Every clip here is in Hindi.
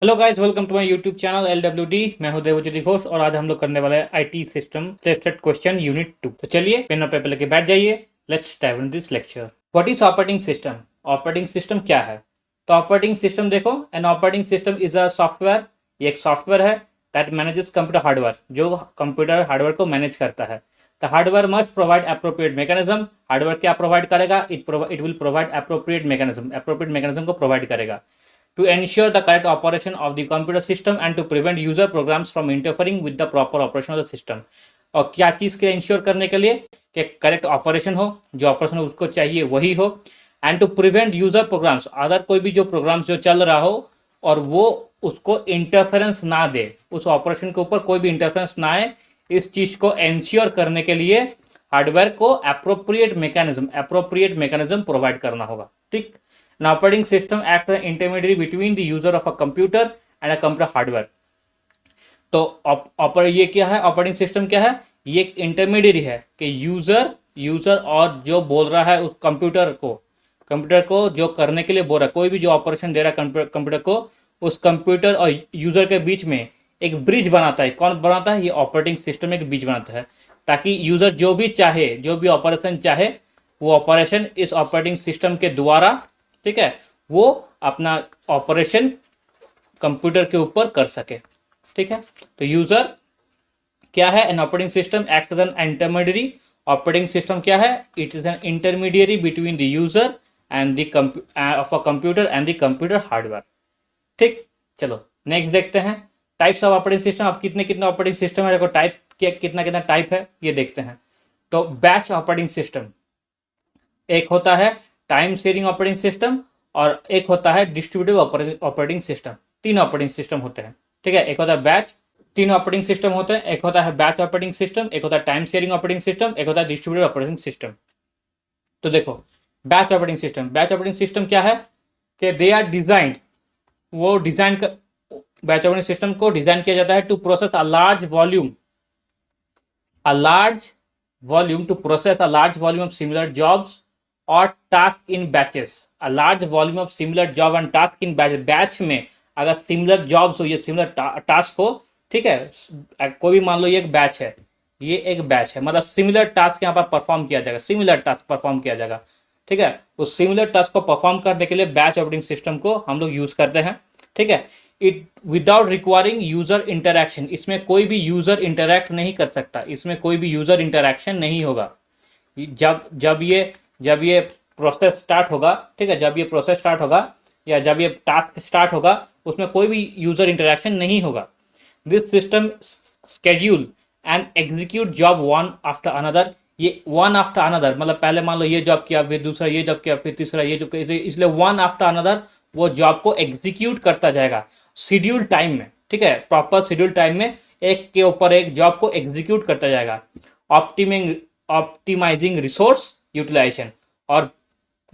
Hello guys, welcome to my YouTube channel LWD। मैं हूं देवज्योति घोष और आज हम लोग करने वाले हैं IT system tested question unit 2। तो चलिए पेन और पेपर लेके बैठ जाइए। Let's dive in this lecture. What is operating system? Operating system क्या है? तो ऑपरेटिंग सिस्टम देखो, N operating system is a software. ये एक सॉफ्टवेयर है दैट मैनेजेस कंप्यूटर हार्डवेयर, जो कंप्यूटर हार्डवेयर को मैनेज करता है। The hardware must provide appropriate mechanism. Hardware क्या प्रोवाइड करेगा? It will provide appropriate mechanism. Appropriate mechanism को प्रोवाइड करेगा to ensure the correct operation of the computer system and to prevent user programs from interfering with the proper operation of the system। और क्या चीज के इंश्योर करने के लिए कि करेक्ट ऑपरेशन हो, जो ऑपरेशन उसको चाहिए वही हो, and to prevent user programs, other कोई भी जो प्रोग्राम्स जो चल रहा हो और वो उसको इंटरफेरेंस ना दे, उस ऑपरेशन के ऊपर कोई भी इंटरफेरेंस ना आए, इस चीज को इंश्योर करने के लिए हार्डवेयर को अप्रोप्रिएट मैकेनिज्म प्रोवाइड करना होगा। ठीक। An operating system acts as an intermediary between the user of a computer and a computer hardware। तो ये क्या है? ऑपरेटिंग सिस्टम क्या है? ये एक इंटरमीडिएरी है कि यूजर और जो बोल रहा है उस कंप्यूटर को जो करने के लिए बोल रहा है, कोई भी जो ऑपरेशन दे रहा है कंप्यूटर को, उस कंप्यूटर और यूजर के बीच में एक ब्रिज बनाता है। कौन बनाता है? ये ऑपरेटिंग सिस्टम एक ब्रिज बनाता है, ताकि यूजर जो भी चाहे, जो भी ऑपरेशन चाहे, वो ऑपरेशन इस ऑपरेटिंग सिस्टम के द्वारा, ठीक है, वो अपना ऑपरेशन कंप्यूटर के ऊपर कर सके। ठीक है। तो यूजर क्या है? An operating system acts as an intermediary. Operating system क्या है? It is an intermediary between the user end of a computer and the computer hardware. ठीक। चलो नेक्स्ट देखते हैं टाइप्स ऑफ ऑपरेटिंग सिस्टम। अब कितने कितने ऑपरेटिंग सिस्टम है, देखो टाइप कितना कितना टाइप है ये देखते हैं। तो बैच ऑपरेटिंग सिस्टम एक होता है, टाइम शेयरिंग ऑपरेटिंग सिस्टम, और एक होता है डिस्ट्रीब्यूटिव ऑपरेटिंग सिस्टम। तीन ऑपरेटिंग सिस्टम होते हैं। ठीक है। एक होता है बैच, तीन ऑपरेटिंग सिस्टम होते हैं। एक होता है बैच ऑपरेटिंग सिस्टम, एक होता है टाइम शेयरिंग ऑपरेटिंग सिस्टम, एक होता है डिस्ट्रीब्यूटिव ऑपरेटिंग सिस्टम। तो देखो बैच ऑपरेटिंग सिस्टम क्या है कि दे आर डिजाइंड, वो डिजाइन कर, बैच ऑपरेटिंग सिस्टम को डिजाइन किया जाता है to process a large volume of similar jobs or task in batches। a large volume of similar job and task in batch में अगर सिमिलर जॉब्स हो, ये सिमिलर टास्क हो, ठीक है, कोई भी मान लो ये एक बैच है, ये एक बैच है, मतलब सिमिलर टास्क यहाँ पर परफॉर्म किया जाएगा। ठीक है। उस सिमिलर टास्क को परफॉर्म करने के लिए बैच ऑपरेटिंग सिस्टम को हम लोग यूज करते हैं। ठीक है। It without requiring user interaction, इसमें कोई भी यूजर इंटरैक्ट नहीं कर सकता, इसमें कोई भी यूजर इंटरैक्शन नहीं होगा। जब ये प्रोसेस स्टार्ट होगा, ठीक है, जब ये प्रोसेस स्टार्ट होगा या जब ये टास्क स्टार्ट होगा, उसमें कोई भी यूजर इंटरैक्शन नहीं होगा। This system schedule and execute job one after another. ये वन आफ्टर अनदर मतलब पहले मान लो ये जॉब किया, फिर दूसरा ये जॉब किया, फिर तीसरा ये जॉब किया, इसलिए वन आफ्टर अनदर वो जॉब को एग्जीक्यूट करता जाएगा शेड्यूल टाइम में। ठीक है। प्रॉपर शेड्यूल टाइम में एक के ऊपर एक जॉब को एग्जीक्यूट करता जाएगा। ऑप्टिमाइजिंग रिसोर्स यूटिलाइजेशन, और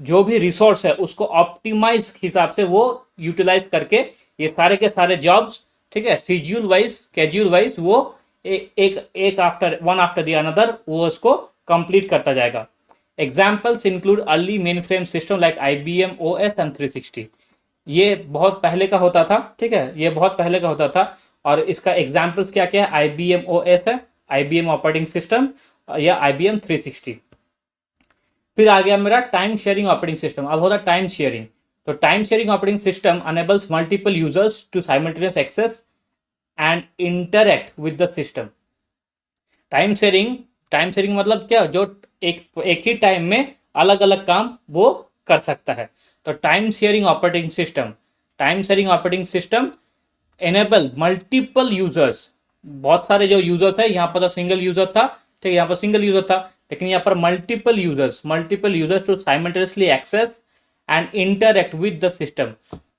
जो भी रिसोर्स है उसको ऑप्टिमाइज हिसाब से वो यूटिलाइज करके ये सारे के सारे जॉब्स, ठीक है, स्केड्यूल वाइज वो एक after one after the another वो उसको कंप्लीट करता जाएगा। Examples include early main frame system like IBM OS and 360। ये बहुत पहले का होता था। ठीक है, ये बहुत पहले का होता था, और इसका एग्जाम्पल्स क्या क्या है? IBM OS है, IBM ऑपरेटिंग सिस्टम, या IBM 360। फिर आ गया मेरा टाइम शेयरिंग ऑपरेटिंग सिस्टम। अब होता है टाइम शेयरिंग। तो time sharing operating system enables multiple users to simultaneous access and interact with the system. Time sharing मतलब क्या? जो एक ही टाइम में अलग अलग काम वो कर सकता है। तो time sharing operating system enable multiple users, बहुत सारे जो यूजर्स है, यहाँ पर तो सिंगल यूजर था, ठीक है, यहाँ पर सिंगल यूजर था, लेकिन यहाँ पर multiple users to simultaneously access and interact with the system.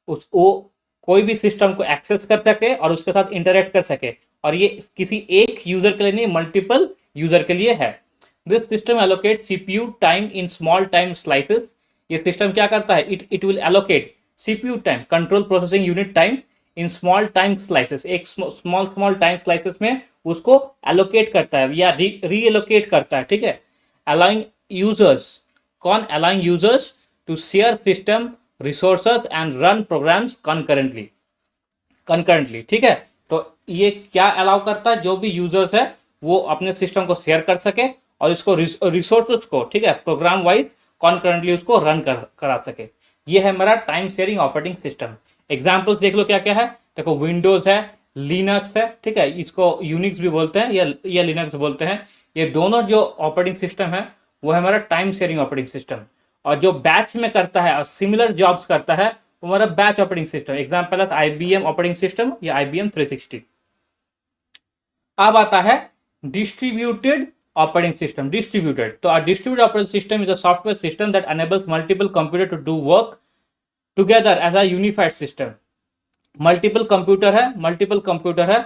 वो कोई भी सिस्टम को एक्सेस कर सके और उसके साथ इंटरैक्ट कर सके, और ये किसी एक यूजर के लिए नहीं, मल्टीपल यूजर के लिए है। This system allocate CPU time in small time slices. ये सिस्टम क्या करता है? It will allocate CPU time, control processing unit time, in small time slices, एक स्मॉल टाइम स्लाइसेस में उसको एलोकेट करता है या रीएलोकेट करता है। ठीक है। Allowing users to share system resources and run programs concurrently. Concurrently, ठीक है। तो ये क्या अलाउ करता है, जो भी यूजर्स है वो अपने सिस्टम को शेयर कर सके और इसको रिसोर्सेज को, ठीक है, प्रोग्राम वाइज कॉन्करेंटली उसको रन करा सके। ये है मेरा time sharing operating system. Examples देख लो क्या क्या है। देखो विंडोज है, लिनक्स है, ठीक है, इसको यूनिक्स भी बोलते हैं या लिनक्स बोलते हैं। ये दोनों जो ऑपरेटिंग सिस्टम है वो है हमारा टाइम शेयरिंग ऑपरेटिंग सिस्टम। और जो बैच में करता है और सिमिलर जॉब्स करता है वो हमारा बैच ऑपरेटिंग सिस्टम। एग्जाम्पल है IBM ऑपरेटिंग सिस्टम या IBM 360। अब आता है डिस्ट्रीब्यूटेड ऑपरेटिंग सिस्टम। डिस्ट्रीब्यूटेड, तो distributed operating system is a software system that enables multiple computer to do work together as a unified system. Multiple computer है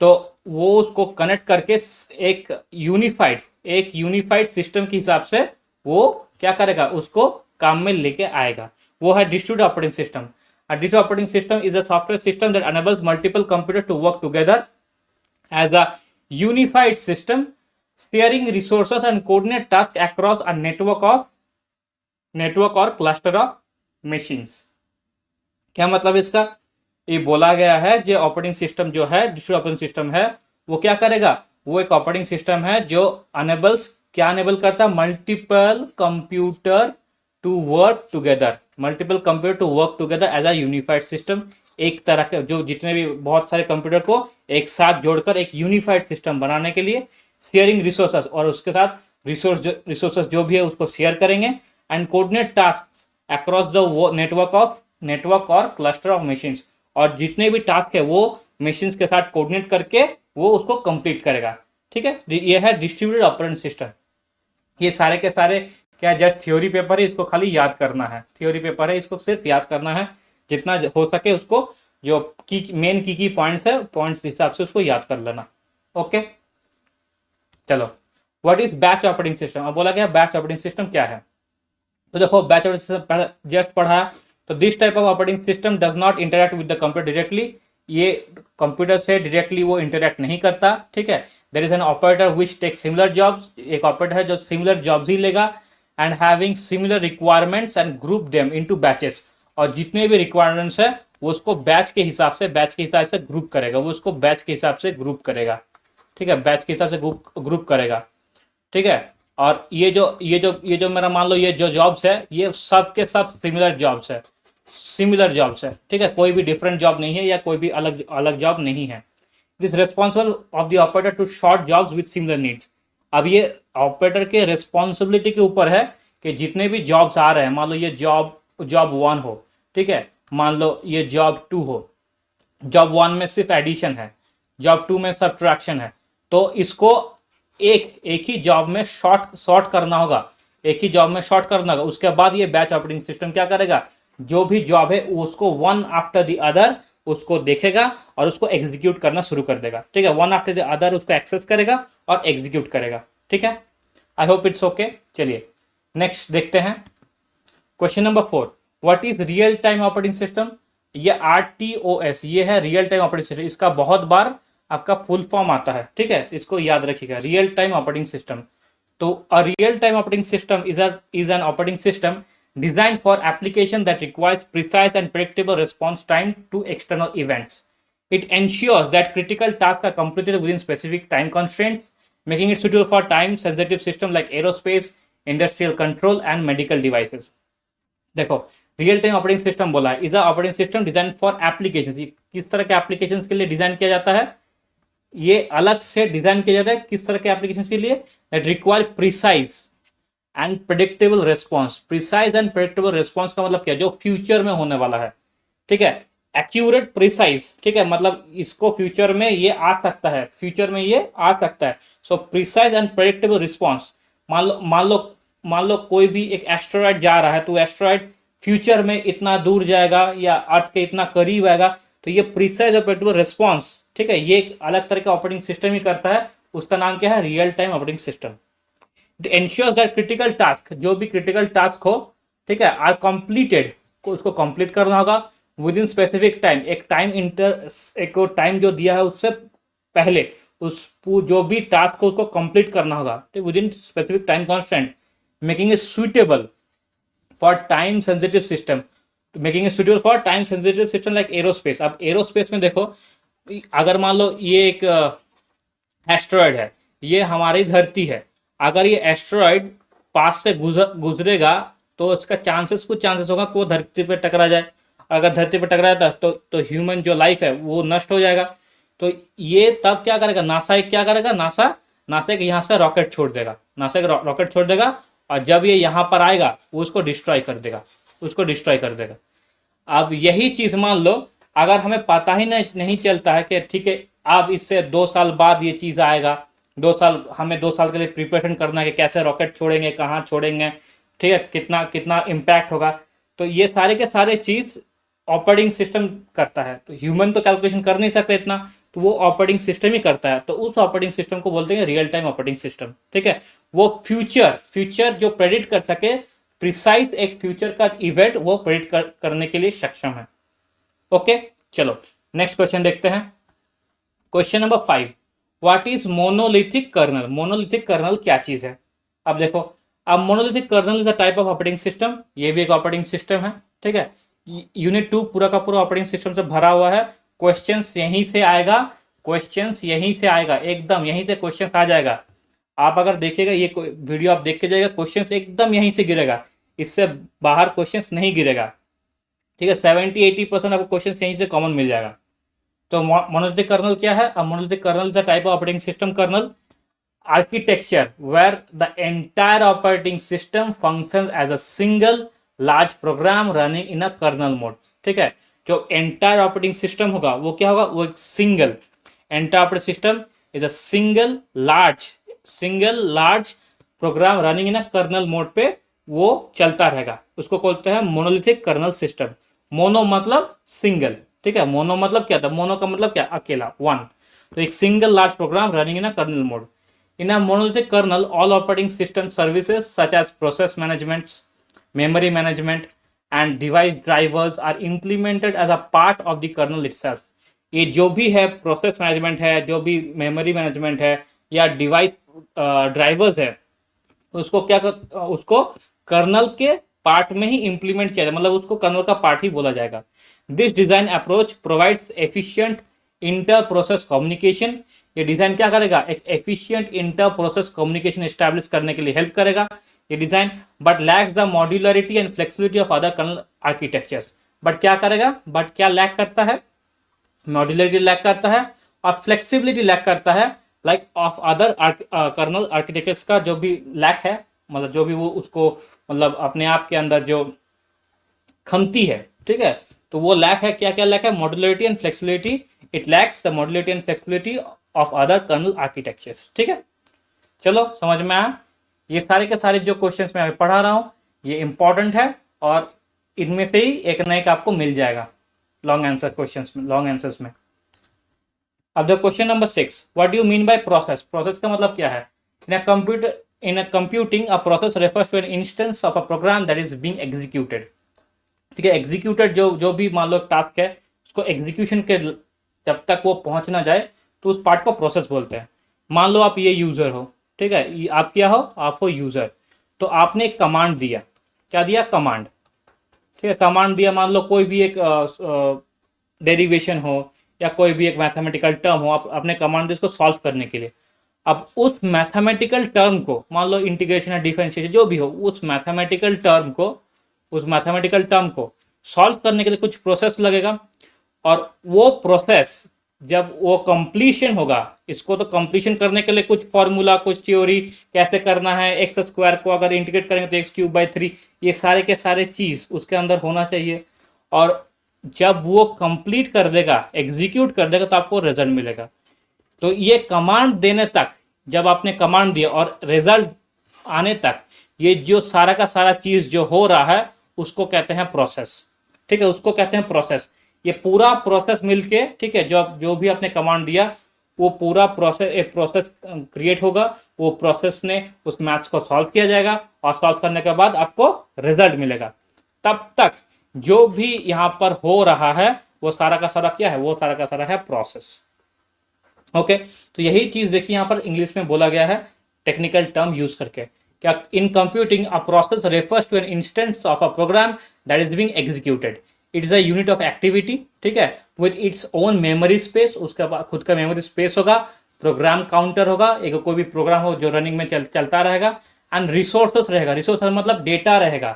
तो वो उसको कनेक्ट करके एक यूनिफाइड सिस्टम के हिसाब से वो क्या करेगा, उसको काम में लेके आएगा। वो है distributed operating system. A distributed operating system is a software system that enables multiple computers to work together as a unified system, sharing resources and coordinate tasks across a network or cluster of machines। क्या मतलब इसका, ये बोला गया है जो ऑपरेटिंग सिस्टम जो है, डिस्ट्रीब्यूटेड ऑपरेटिंग सिस्टम है, वो क्या करेगा, वो एक ऑपरेटिंग सिस्टम है जो क्या अनेबल करता है, multiple computer to work together. Multiple computer to work together as a unified system. एक तरह के जो जितने भी बहुत सारे कंप्यूटर को एक साथ जोड़कर एक यूनिफाइड सिस्टम बनाने के लिए, शेयरिंग रिसोर्सेस, और उसके साथ रिसोर्सेस जो भी है उसको शेयर करेंगे, and coordinate task across the network और क्लस्टर ऑफ मशीन्स। और जितने भी टास्क है वो मशीन्स के साथ कोऑर्डिनेट करके वो उसको कंप्लीट करेगा, ठीक है। ये है डिस्ट्रीब्यूटेड ऑपरेटिंग सिस्टम। ये सारे के सारे क्या जस्ट थ्योरी पेपर है, इसको खाली याद करना है। थ्योरी पेपर है, इसको सिर्फ याद करना है, जितना हो सके उसको, जो मेन की पॉइंट्स है, पॉइंट्स के हिसाब से उसको याद कर लेना। ओके, चलो, what is batch operating system. अब बोला गया बैच ऑपरेटिंग सिस्टम क्या है। तो देखो बैच ऑपरेटिंग सिस्टम जस्ट पढ़ा, तो this type of operating system does not interact with the computer directly. ये कंप्यूटर से डायरेक्टली वो इंटरेक्ट नहीं करता, ठीक है। There is an operator which take similar jobs. एक ऑपरेटर है जो सिमिलर जॉब्स ही लेगा, and having similar requirements and group them into batches. और जितने भी रिक्वायरमेंट्स है वो उसको बैच के हिसाब से ग्रुप करेगा, वो उसको बैच के हिसाब से ग्रुप करेगा, ठीक है, बैच के हिसाब से ग्रुप करेगा, ठीक है। और ये जो मेरा मान लो ये जो जॉब्स है ये सब के सब सिमिलर जॉब्स है, ठीक है, कोई भी डिफरेंट जॉब नहीं है या कोई भी अलग जॉब नहीं है। This responsible of the operator to short jobs with similar needs. अब ये ऑपरेटर के रिस्पॉन्सिबिलिटी के ऊपर है कि जितने भी जॉब्स आ रहे हैं, मान लो ये जॉब 1 हो, ठीक है, मान लो ये जॉब 2 हो, जॉब 1 में सिर्फ एडिशन है, जॉब 2 में सब्ट्रैक्शन है, तो इसको एक ही जॉब में शॉर्ट करना होगा, उसके बाद ये बैच ऑपरेटिंग सिस्टम क्या करेगा, जो भी जॉब है उसको वन आफ्टर द अदर उसको देखेगा और उसको एग्जीक्यूट करना शुरू कर देगा, ठीक है, वन आफ्टर द अदर उसको एक्सेस करेगा और एग्जीक्यूट करेगा, ठीक है। I hope it's okay. चलिए नेक्स्ट देखते हैं question number 4। What is real time operating system. ये RTOS, ये है रियल टाइम ऑपरेटिंग सिस्टम। इसका बहुत बार आपका फुल फॉर्म आता है, ठीक है, इसको याद रखिएगा, रियल टाइम ऑपरेटिंग सिस्टम। तो a real time operating system is an operating system designed for application that requires precise and predictable response time to external events. It ensures that critical tasks are completed within specific time constraints, making it suitable for time-sensitive systems like aerospace, industrial control, and medical devices. देखो रियल टाइम ऑपरेटिंग सिस्टम बोला है, is a operating system design for application. किस तरह के एप्लीकेशन के लिए डिजाइन किया जाता है, ये अलग से डिजाइन किया जाता है किस तरह के एप्लीकेशन के लिए, that require precise and predictable response. Precise and predictable response का मतलब क्या, जो फ्यूचर में होने वाला है, ठीक है, एक्यूरेट प्रिसाइज, ठीक है, मतलब इसको फ्यूचर में ये आ सकता है, सो प्रिसाइज एंड प्रेडिक्टेबल रिस्पॉन्स। मान लो कोई भी एक एस्ट्रॉयड जा रहा है, तो एस्ट्रॉयड फ्यूचर में इतना दूर जाएगा या अर्थ के इतना करीब आएगा, तो ये प्रिसाइज और प्रेडिक्टेबल रिस्पॉन्स, ठीक है, ये एक अलग तरह का ऑपरेटिंग सिस्टम ही करता है, उसका नाम क्या है, real time operating system. It ensures that critical task, जो भी क्रिटिकल टास्क हो, ठीक है, आर कंप्लीटेड, उसको कंप्लीट करना होगा विद इन स्पेसिफिक टाइम, एक टाइम जो दिया है उससे पहले उस जो भी टास्क को उसको कंप्लीट करना होगा, ठीक, with in specific time constant, making it suitable for time sensitive system. Making suitable for time sensitive system like aerospace. अब एरोस्पेस में देखो, अगर मान लो ये एक एस्ट्रॉयड है, ये हमारी धरती है, अगर ये एस्ट्रॉयड पास से गुजरेगा तो उसका चांसेस, कुछ चांसेस होगा कि वो धरती पे टकरा जाए। अगर धरती पे टकराया तो ह्यूमन जो लाइफ है वो नष्ट हो जाएगा। तो ये तब क्या करेगा, नासा एक क्या करेगा, नासा नासा एक यहाँ से रॉकेट छोड़ देगा, नासा एक रॉकेट छोड़ देगा, और जब ये यहाँ पर आएगा वो उसको डिस्ट्रॉय कर देगा, उसको डिस्ट्रॉय कर देगा। अब यही चीज मान लो, अगर हमें पता ही नहीं चलता है कि ठीक है अब इससे 2 साल बाद ये चीज आएगा, 2 साल, हमें 2 साल के लिए प्रिपरेशन करना है कि कैसे रॉकेट छोड़ेंगे, कहाँ छोड़ेंगे, ठीक है, कितना कितना इम्पैक्ट होगा। तो ये सारे के सारे चीज ऑपरेटिंग सिस्टम करता है। तो ह्यूमन तो कैलकुलेशन कर नहीं सकते इतना, तो वो ऑपरेटिंग सिस्टम ही करता है। तो उस ऑपरेटिंग सिस्टम को बोलते हैं रियल टाइम ऑपरेटिंग सिस्टम, ठीक है। वो फ्यूचर जो प्रेडिक्ट कर सके, प्रिसाइज एक फ्यूचर का इवेंट वो प्रेडिक्ट करने के लिए सक्षम है। ओके, चलो नेक्स्ट क्वेश्चन देखते हैं। Question number 5, what is monolithic kernel. Monolithic kernel क्या चीज है। अब देखो, अब monolithic kernel is a type of operating system, ये भी एक ऑपरेटिंग सिस्टम है, ठीक है। यूनिट 2 पूरा का पूरा ऑपरेटिंग सिस्टम से भरा हुआ है। क्वेश्चंस यहीं से आएगा, क्वेश्चंस यहीं से आएगा, एकदम यहीं से क्वेश्चंस आ जाएगा। आप अगर देखिएगा ये वीडियो आप देख के जाएगा, क्वेश्चंस एकदम यहीं से गिरेगा, इससे बाहर क्वेश्चंस नहीं गिरेगा, ठीक है। 70-80% आपको क्वेश्चंस यहीं से कॉमन मिल जाएगा। तो मोनोलिथिक कर्नल क्या है। अब monolithic kernel is a type of operating system kernel architecture where the entire operating system functions as a single large program running in a kernel mode, ठीक है। जो entire operating system होगा वो क्या होगा, वो एक single entire operating system is a single large program running in a kernel mode पे वो चलता रहेगा, उसको बोलते हैं मोनोलिथिक कर्नल सिस्टम। मोनो मतलब सिंगल, ठीक है। मोनो मतलब क्या था, मोनो का मतलब क्या, अकेला, वन। तो एक single large program running in a kernel mode. In a monolithic kernel, all operating system services such as process management, memory management, and device drivers are implemented as a part of the kernel itself. ये जो भी है प्रोसेस मैनेजमेंट है, जो भी मेमोरी मैनेजमेंट है या डिवाइस ड्राइवर्स है, उसको क्या उसको कर्नल के पार्ट में ही इंप्लीमेंट किया जाए, मतलब उसको कर्नल का पार्ट ही बोला जाएगा। This design approach provides efficient inter process communication. ये डिजाइन क्या करेगा, एक efficient inter process communication establish करने के लिए हेल्प करेगा ये design, but lacks the modularity and flexibility of other kernel architectures. But क्या करेगा, बट क्या लैक करता है, मॉड्यूलरिटी लैक करता है और फ्लेक्सिबिलिटी लैक करता है, like of other kernel architectures का जो भी लैक है, मतलब जो भी वो उसको मतलब अपने आप के अंदर जो खमती है, ठीक है। तो वो लैक है, क्या क्या लैक है, modularity and flexibility. It lacks the modularity and flexibility of other kernel architectures, ठीक है। चलो समझ में आया। ये सारे के सारे जो क्वेश्चंस मैं अभी पढ़ा रहा हूँ ये इंपॉर्टेंट है, और इनमें से ही एक न एक आपको मिल जाएगा लॉन्ग आंसर क्वेश्चंस में, लॉन्ग आंसर्स में। अब देखो question number 6, what do you mean by process. Process का मतलब क्या है। In a computing a process refers to an instance of a program that is being executed, ठीक है। एग्जीक्यूटेड जो भी मान लो टास्क है, उसको एग्जीक्यूशन के जब तक वो पहुंच ना जाए तो उस पार्ट को प्रोसेस बोलते हैं। मान लो आप ये यूजर हो, ठीक है, आप क्या हो, आप हो यूजर। तो आपने एक कमांड दिया, क्या दिया, कमांड, ठीक है। कमांड दिया, मान लो कोई भी एक डेरिवेशन हो या कोई भी एक मैथमेटिकल टर्म हो, आपने कमांड दी इसको सॉल्व करने के लिए। अब उस मैथमेटिकल टर्म को, मान लो इंटीग्रेशन या डिफरेंशिएशन जो भी हो, उस मैथमेटिकल टर्म को सॉल्व करने के लिए कुछ प्रोसेस लगेगा, और वो प्रोसेस जब वो कंप्लीशन होगा, इसको तो कंप्लीशन करने के लिए कुछ फॉर्मूला, कुछ थ्योरी, कैसे करना है, एक्स स्क्वायर को अगर इंटीग्रेट करेंगे तो x³/3, ये सारे के सारे चीज उसके अंदर होना चाहिए। और जब वो कंप्लीट कर देगा, एग्जीक्यूट कर देगा, तो आपको रिजल्ट मिलेगा। तो ये कमांड देने तक, जब आपने कमांड दिया और रिजल्ट आने तक, ये जो सारा का सारा चीज जो हो रहा है उसको कहते हैं प्रोसेस, ठीक है, उसको कहते हैं प्रोसेस। ये पूरा प्रोसेस मिलके, ठीक है, जो भी आपने कमांड दिया वो पूरा प्रोसेस, एक प्रोसेस क्रिएट होगा, वो प्रोसेस ने उस मैथ्स को सॉल्व किया जाएगा, और सॉल्व करने के बाद आपको रिजल्ट मिलेगा। तब तक जो भी यहाँ पर हो रहा है वो सारा का सारा क्या है, वो सारा का सारा है प्रोसेस। ओके, तो यही चीज देखिए यहाँ पर इंग्लिश में बोला गया है टेक्निकल टर्म यूज करके, क्या, in computing a process refers to an instance of a program that is being executed. It is a unit of activity, ठीक है, with its own memory space, उसका खुद का मेमोरी स्पेस होगा, प्रोग्राम काउंटर होगा, एक कोई भी प्रोग्राम हो जो रनिंग में चलता रहेगा, एंड रिसोर्सेस रहेगा, रिसोर्सेस मतलब डेटा रहेगा।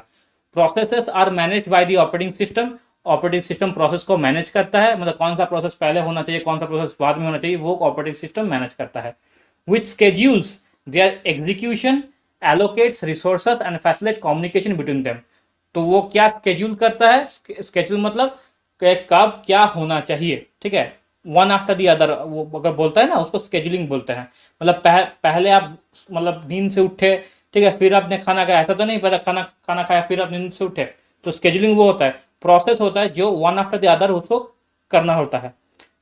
Processes are managed by the operating system, operating system process को मैनेज करता है, मतलब कौन सा प्रोसेस पहले होना चाहिए, कौन सा प्रोसेस बाद में होना चाहिए, वो ऑपरेटिंग सिस्टम मैनेज करता है। Which schedules their execution, allocates resources and facilitate communication between them. तो वो क्या स्केड्यूल करता है, स्केड्यूल मतलब कब क्या होना चाहिए, ठीक है, वन आफ्टर दी अदर, वो अगर बोलता है ना उसको स्केड्यूलिंग बोलते हैं। मतलब पहले आप मतलब नींद से उठे, ठीक है, फिर आपने खाना खाया, ऐसा तो नहीं पहले खाना खाया फिर आप नींद से उठे, तो स्केड्यूलिंग वो होता है, प्रोसेस होता है जो वन आफ्टर द अदर उसको करना होता है।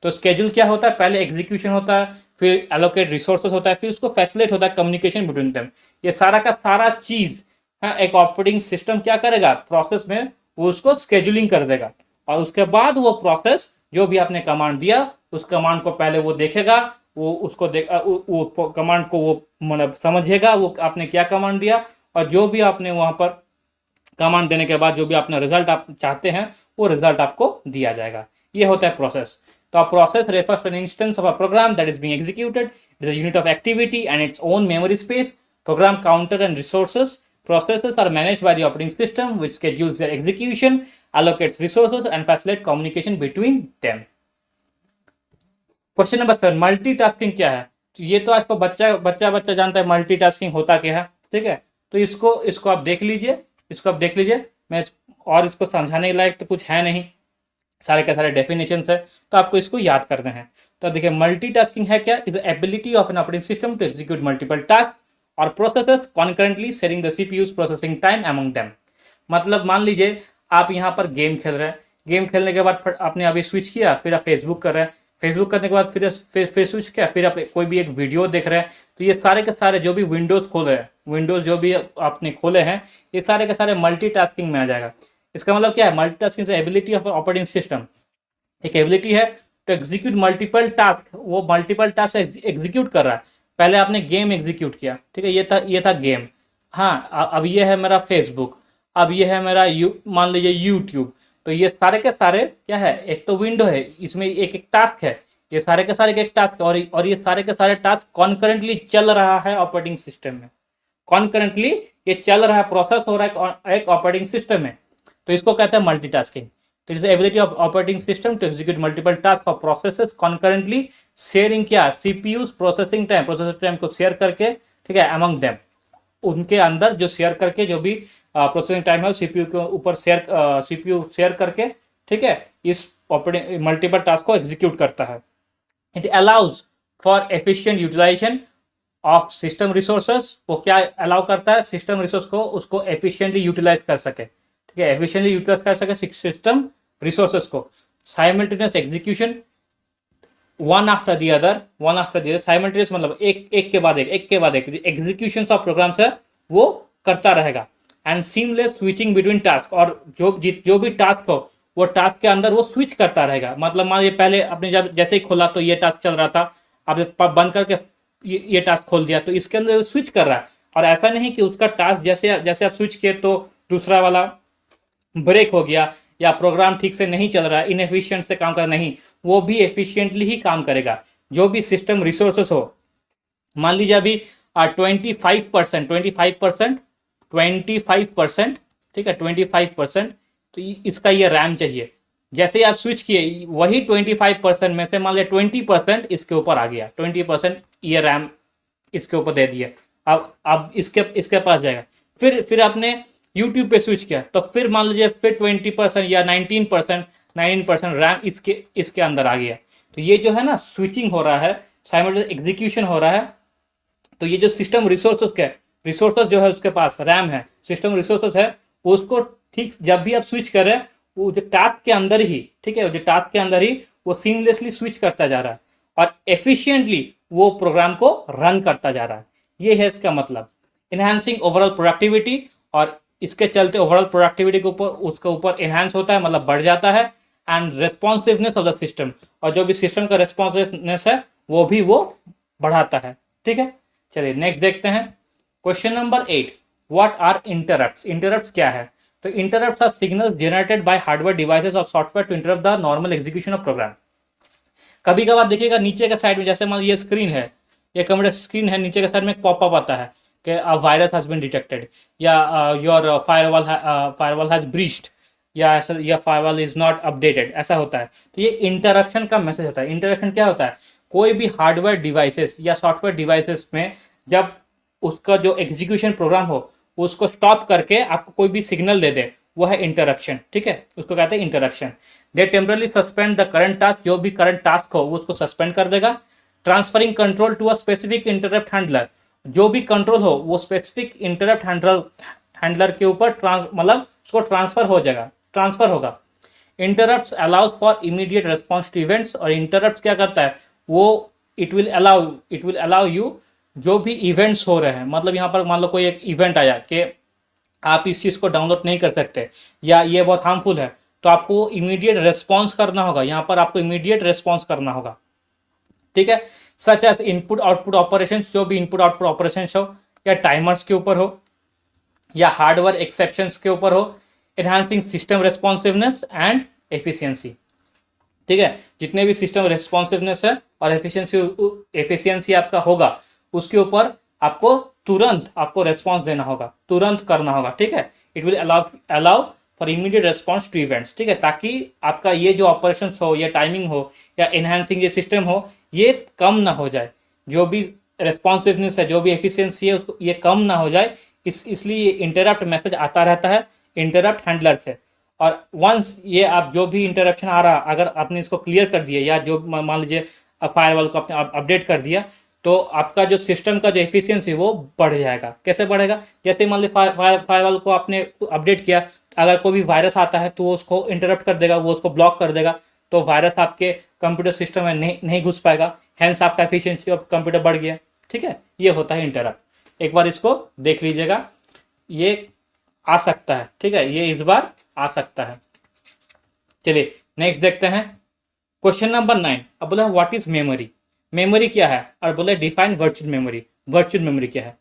तो स्केड्यूल क्या होता है, पहले एग्जीक्यूशन होता है, फिर एलोकेट रिसोर्सेस होता है, फिर उसको फैसिलिटेट होता है कम्युनिकेशन बिटवीन देम। ये सारा का सारा चीज, हाँ, एक ऑपरेटिंग सिस्टम क्या करेगा प्रोसेस में, वो उसको स्केड्यूलिंग कर देगा, और उसके बाद वो प्रोसेस जो भी आपने कमांड दिया उस कमांड को पहले वो देखेगा, वो उसको वो कमांड को वो मतलब समझेगा वो आपने क्या कमांड दिया, और जो भी आपने वहां पर कमांड देने के बाद जो भी अपना रिजल्ट आप चाहते हैं वो रिजल्ट आपको दिया जाएगा। ये होता है प्रोसेस। तो process refers to an instance of a program that is being executed, it is a unit of activity and its own memory space, program counter and resources. Processes are managed by the operating system, which schedules their execution, allocates resources, and facilitates communication between them. Question number 7, multitasking क्या है? तो ये तो आज को बच्चा बच्चा बच्चा जानता है मल्टीटास्किंग होता क्या है, ठीक है। तो इसको इसको आप देख लीजिए, इसको आप देख लीजिए, मैं और इसको समझाने लायक तो कुछ है नहीं, सारे के सारे डेफिनेशन है, तो आपको इसको याद करने हैं। तो देखिए मल्टीटास्किंग है क्या, is ability of an operating system to execute multiple task और processes concurrently, sharing the CPU's processing time among them. मतलब मान लीजिए आप यहाँ पर गेम खेल रहे हैं, गेम खेलने के बाद आपने अभी स्विच किया, फिर आप फेसबुक कर रहे हैं, फेसबुक करने के बाद फिर स्विच किया, फिर आप कोई भी एक वीडियो देख रहे हैं, तो ये सारे के सारे जो भी विंडोज खोले हैं, विंडोज जो भी आपने खोले हैं, ये सारे के सारे मल्टीटास्किंग में आ जाएगा। इसका मतलब क्या है, multitasking ability of operating system, एक एबिलिटी है टू एग्जीक्यूट मल्टीपल टास्क, वो मल्टीपल टास्क एग्जीक्यूट कर रहा है। पहले आपने गेम एग्जीक्यूट किया, ठीक है, ये था गेम, हाँ, अब ये है मेरा फेसबुक, अब ये है मेरा मान लीजिए यूट्यूब। तो ये सारे के सारे क्या है, एक तो विंडो है, इसमें एक एक टास्क है, ये सारे के सारे एक टास्क, और ये सारे के सारे टास्क कॉन्करेंटली चल रहा है ऑपरेटिंग सिस्टम में, कॉन्करेंटली ये चल रहा है, प्रोसेस हो रहा है एक ऑपरेटिंग सिस्टम में, तो इसको कहते हैं मल्टीटास्किंग। तो is ability of operating system to execute multiple task और प्रोसेसेस कॉन्करेंटली, शेयरिंग क्या, CPU's processing time, processor time को शेयर करके, ठीक है, अमंग देम, उनके अंदर जो शेयर करके, जो भी प्रोसेसिंग टाइम है सीपीयू के ऊपर सीपीयू शेयर करके, ठीक है, इस ऑपरेटिंग मल्टीपल टास्क को एग्जीक्यूट करता है। It allows for efficient utilization of system resources, वो क्या अलाउ करता है, सिस्टम रिसोर्स को उसको एफिशिएंटली यूटिलाइज कर सके, ठीक है, एफिशिएंटली यूटिलाइज कर सके सिस्टम रिसोर्सेस को। Simultaneous execution, one after the other, one after the other, simultaneous मतलब एक के बाद एक एग्जीक्यूशन ऑफ प्रोग्राम्स है वो करता रहेगा। And seamless switching between task, और जो भी टास्क हो वो टास्क के अंदर वो स्विच करता रहेगा। मतलब मान लीजिए पहले आपने जब जैसे ही खोला तो ये टास्क चल रहा था, आपने बंद करके ये टास्क खोल दिया, तो इसके अंदर स्विच कर रहा है। और ऐसा नहीं कि उसका टास्क जैसे जैसे आप स्विच किए तो दूसरा वाला ब्रेक हो गया या प्रोग्राम ठीक से नहीं चल रहा है, इनएफिशिएंट से काम कर रहा, नहीं, वो भी एफिशिएंटली ही काम करेगा। जो भी सिस्टम रिसोर्सेस हो, मान लीजिए अभी 25%, 25%, ठीक है, 25%, तो इसका ये रैम चाहिए। जैसे ही आप स्विच किए वही 25% में से मान लिया 20% इसके ऊपर आ गया, 20% ये रैम इसके ऊपर दे दिया, अब इसके पास जाएगा। फिर आपने यूट्यूब पे स्विच किया तो फिर मान लीजिए फिर 20% या 19% रैम इसके अंदर आ गया। तो ये जो है ना स्विचिंग हो रहा है, साइमल्टेनियस एग्जीक्यूशन हो रहा है। तो ये जो सिस्टम रिसोर्सेस जो है उसके पास रैम है, सिस्टम रिसोर्सेस है, उसको ठीक जब भी आप स्विच कर रहे हैं वो जो टास्क के अंदर ही, ठीक है, जो टास्क के अंदर ही वो सीमलेसली स्विच करता जा रहा है और एफिशिएंटली वो प्रोग्राम को रन करता जा रहा है। ये है इसका मतलब, इनहांसिंग ओवरऑल प्रोडक्टिविटी, और इसके चलते ओवरऑल प्रोडक्टिविटी के ऊपर उसके ऊपर इनहांस होता है, मतलब बढ़ जाता है। And responsiveness of the system, और जो भी सिस्टम का रेस्पॉन्सिवनेस है वो भी वो बढ़ाता है, ठीक है। चलिए नेक्स्ट देखते हैं question number 8, what are interrupts. Interrupts क्या है? तो interrupts are signals generated by hardware devices और software to interrupt the normal execution of program. कभी कभार देखिएगा नीचे के साइड में, जैसे मान लीजिए स्क्रीन है, ये कंप्यूटर स्क्रीन है, नीचे के साइड में एक पॉपअप आता है कि वायरस हैज बीन डिटेक्टेड, या योर फायरवॉल हैज ब्रीच्ड, या फायरवॉल इज नॉट अपडेटेड, ऐसा होता है। तो ये इंटरप्शन का मैसेज होता है। इंटरप्शन क्या होता है? कोई भी हार्डवेयर डिवाइसेस या सॉफ्टवेयर डिवाइसेस में जब उसका जो एग्जीक्यूशन प्रोग्राम हो उसको स्टॉप करके आपको कोई भी सिग्नल दे दे, वो है इंटरप्शन। ठीक है, उसको कहते हैं interruption. They temporarily suspend the current task, जो भी करंट टास्क हो वो उसको सस्पेंड कर देगा। Transferring control to a specific interrupt handler, जो भी कंट्रोल हो वो स्पेसिफिक इंटरप्ट हैंडलर के ऊपर मतलब उसको ट्रांसफर होगा। Interrupts allows for immediate response to events, और इंटरप्ट क्या करता है वो इट विल अलाउ यू, जो भी इवेंट्स हो रहे हैं, मतलब यहाँ पर मान लो कोई एक इवेंट आया कि आप इस चीज़ को डाउनलोड नहीं कर सकते या ये बहुत हार्मफुल है, तो आपको इमीडिएट रेस्पॉन्स करना होगा। यहाँ पर आपको इमीडिएट रेस्पॉन्स करना होगा। ठीक है, such as input output operation, जो भी इनपुट आउटपुट ऑपरेशन हो, या टाइमर्स के ऊपर हो, या हार्डवेयर एक्सेप्शंस के ऊपर हो, enhancing system responsiveness and efficiency. ठीक है, जितने भी सिस्टम रेस्पॉन्सिवनेस है और एफिशिएंसी आपका होगा, उसके ऊपर आपको तुरंत आपको रेस्पॉन्स देना होगा, तुरंत करना होगा। ठीक है, it will allow for immediate response to events. ठीक है, ताकि आपका ये जो ऑपरेशन हो या टाइमिंग हो या एनहांसिंग ये सिस्टम हो, ये कम ना हो जाए। जो भी रेस्पॉन्सिवनेस है, जो भी एफिशिएंसी है, उसको ये कम ना हो जाए, इसलिए इंटरप्ट मैसेज आता रहता है इंटरप्ट हैंडलर से। और वंस ये आप जो भी इंटरप्शन आ रहा, अगर आपने इसको क्लियर कर दिया, या जो मान लीजिए फायरवॉल को आपने अपडेट कर दिया, तो आपका जो सिस्टम का जो एफिशिएंसी वो बढ़ जाएगा। कैसे बढ़ेगा? जैसे मान लीजिए फायरवॉल को आपने अपडेट किया, अगर कोई भी वायरस आता है तो वो उसको इंटरप्ट कर देगा, वो उसको ब्लॉक कर देगा, तो वायरस आपके कंप्यूटर सिस्टम में नहीं घुस पाएगा, हैंस आपका एफिशिएंसी ऑफ कंप्यूटर बढ़ गया। ठीक है, ये होता है इंटरप्ट। एक बार इसको देख लीजिएगा, ये आ सकता है। ठीक है, ये इस बार आ सकता है। चलिए नेक्स्ट देखते हैं, क्वेश्चन नंबर 9। अब बोला व्हाट इज मेमोरी, मेमोरी क्या है, और बोले define virtual memory, virtual memory क्या है।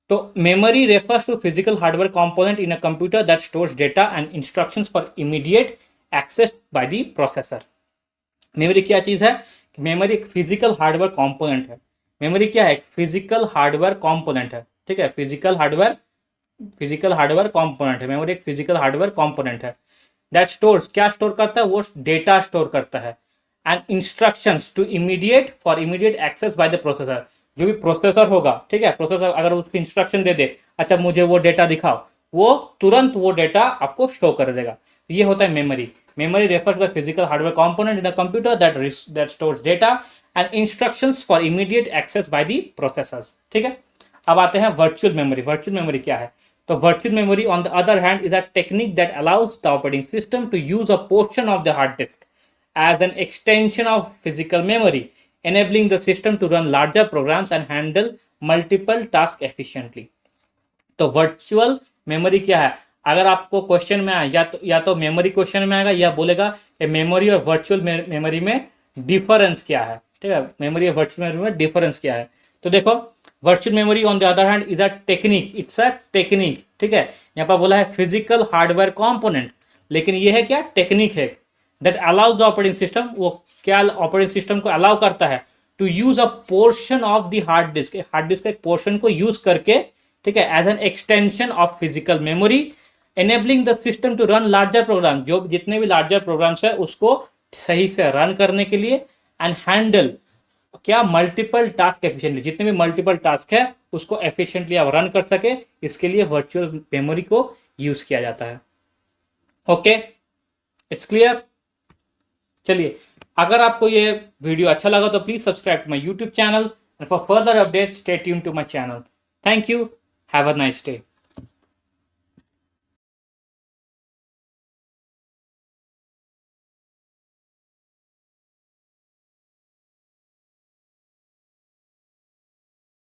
तो memory refers to physical hardware component in a computer that stores data and instructions for immediate access by the processor. Memory क्या चीज है? मेमोरी एक फिजिकल हार्डवेयर कंपोनेंट है। मेमोरी क्या है? एक फिजिकल हार्डवेयर कंपोनेंट है। ठीक है, फिजिकल हार्डवेयर कंपोनेंट है। मेमोरी एक फिजिकल हार्डवेयर कंपोनेंट है दैट स्टोर्स, क्या स्टोर करता है? वो डेटा स्टोर करता है, and instructions to for immediate access by the processor. जो भी प्रोसेसर होगा, ठीक है, प्रोसेसर अगर उसको इंस्ट्रक्शन दे दे, अच्छा मुझे वो डेटा दिखाओ, वो तुरंत वो डेटा आपको शो कर देगा। ये होता है memory. Memory refers the physical hardware component in the computer that stores data and instructions for immediate access by the processors. ठीक है, अब आते हैं वर्चुअल मेमोरी। वर्चुअल मेमोरी क्या है? तो virtual memory on the other hand is a technique that allows the operating system to use a portion of the hard disk as an extension of physical memory, enabling the system to run larger programs and handle multiple tasks efficiently. तो वर्चुअल मेमोरी क्या है? अगर आपको क्वेश्चन में आए, या तो मेमोरी क्वेश्चन में आएगा, या बोलेगा कि मेमोरी और वर्चुअल मेमोरी में डिफरेंस क्या है। ठीक है, मेमोरी और वर्चुअल मेमोरी में डिफरेंस क्या है? तो देखो, virtual memory on the other hand is a technique, it's a technique. ठीक है, यहाँ पर बोला है फिजिकल हार्डवेयर कंपोनेंट, लेकिन ये है क्या? टेक्निक है that allows the operating system, वो क्या ऑपरेटिंग सिस्टम को अलाउ करता है to use a portion of the hard disk, hard disk के पोर्शन को यूज करके, ठीक है, as an extension of physical memory, enabling the system to run larger program, जो जितने भी लार्जर प्रोग्राम्स है उसको सही से रन करने के लिए, एंड हैंडल क्या? मल्टीपल टास्क एफिशिएंटली, जितने भी मल्टीपल टास्क है उसको एफिशिएंटली आप रन कर सके, इसके लिए वर्चुअल मेमोरी को यूज किया जाता है। Okay, it's clear. चलिए, अगर आपको ये वीडियो अच्छा लगा तो please subscribe to my YouTube channel, and for further update stay tuned to my channel. Thank you, have a nice day.